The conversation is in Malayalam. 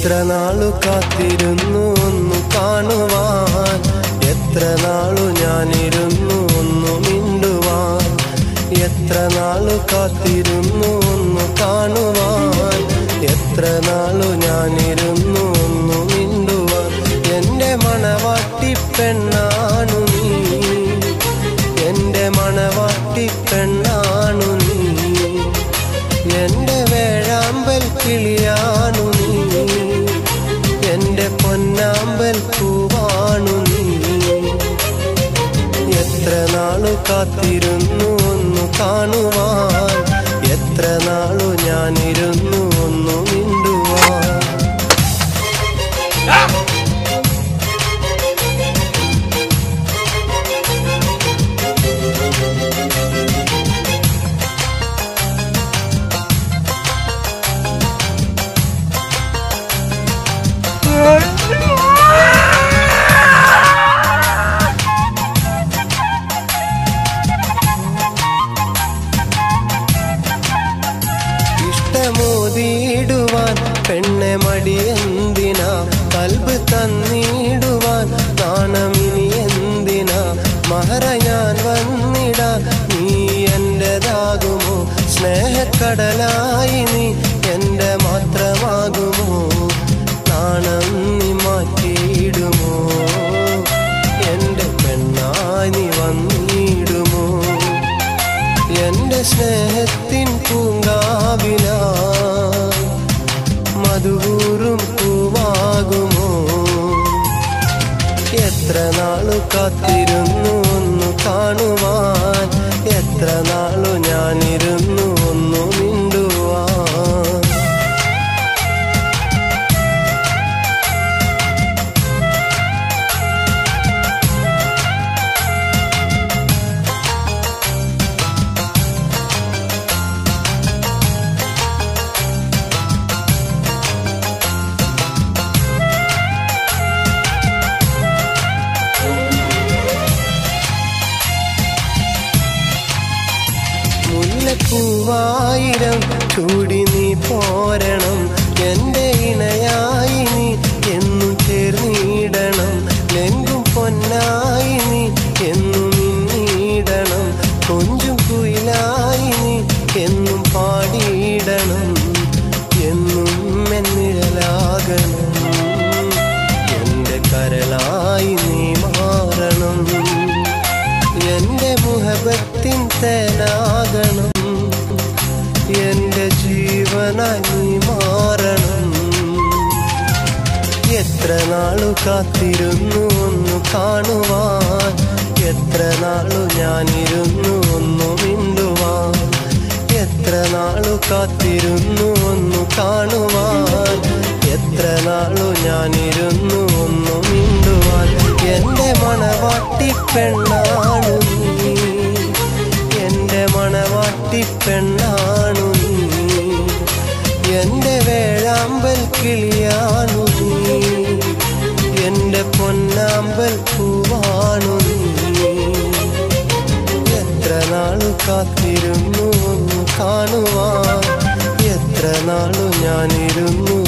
എത്ര നാളു കാത്തിരുന്നു ഒന്നു കാണുവാൻ, എത്ര നാളു ഞാനിരുന്നു ഒന്നു മിണ്ടുവാൻ. എത്ര നാളു കാത്തിരുന്നു ഒന്നു കാണുവാൻ, എത്ര നാളു ഞാനിരുന്നു ഒന്നു മിണ്ടുവാൻ. എൻ്റെ മണവാട്ടി പെണ്ണാണു നീ, എൻ്റെ മണവാട്ടി പെണ്ണാണു നീ, എൻ്റെ വേഴാമ്പൽ കിളിയാണു നീ, എൻ്റെ പൊന്നാമ്പൽ പൂവാണു നീ. എത്ര നാളു കാത്തിരുന്നു ഒന്നു കാണുവാൻ, എത്ര നാളു ഞാനിരുന്നു ഒന്നു മിണ്ടുവാൻ. ഇഷ്ടമോതിടുവാൻ പെണ്ണെ മടിയെന്തിനാ, കൽബ് തന്നിടുവാൻ നാണമിനി എന്തിനാ. മഹറ ഞാൻ വന്നിടാൻ നീ എന്റേതാകുമോ, സ്നേഹക്കടലായി നീ എൻ്റെ മാത്രമാകുമോ. നാണം നീ മാറ്റിയിടുമോ, എൻ്റെ പെണ്ണായി നീ വന്നിടുമോ. എൻ്റെ സ്നേഹത്തിൻ പൂങ്കാവിലായി മധുകൂറും പൂവാകുമോ. എത്ര നാളു കാത്തിരുന്നു ഒന്നു കാണുവാൻ, എത്ര നാളു ഞാനിരുന്നു ഒന്നു മിണ്ടുവാൻ. പൂവായിരം ചൂടി നീ പോരണം, എൻ്റെ ഇണയായി നീ എന്നും ചേർന്നിടണം. ലെങ്കും പൊന്നായി നീ എന്നും മിന്നിടണം, കൊഞ്ചും കുയിലായി നീ എന്നും പാടിയിടണം. എന്നും എന്നിഴലാകണം, എൻ്റെ കരളായി നീ മാറണം. എൻ്റെ മുഹബത്തിൻ തേനാകണം, എൻ്റെ ജീവനായി നീ മാറണം. എത്ര നാളു കാത്തിരുന്നു ഒന്നു കാണുവാൻ, എത്ര നാളു ഞാനിരുന്നു ഒന്നു മിണ്ടുവാൻ. എത്ര നാളു കാത്തിരുന്നു ഒന്നു കാണുവാൻ, എത്ര നാളു ഞാനിരുന്നു ഒന്നു മിണ്ടുവാൻ. എൻ്റെ മണവാട്ടി പെണ്ണാണു നീ, എൻ്റെ മണവാട്ടി പെണ്ണാണു നീ, എൻ്റെ വേഴാമ്പൽ കിളിയാണു നീ, എൻ്റെ പൊന്നാമ്പൽ പൂവാണു നീ. എത്ര നാളു കാത്തിരുന്നു ഒന്നു കാണുവാൻ, എത്ര നാളു ഞാനിരുന്നു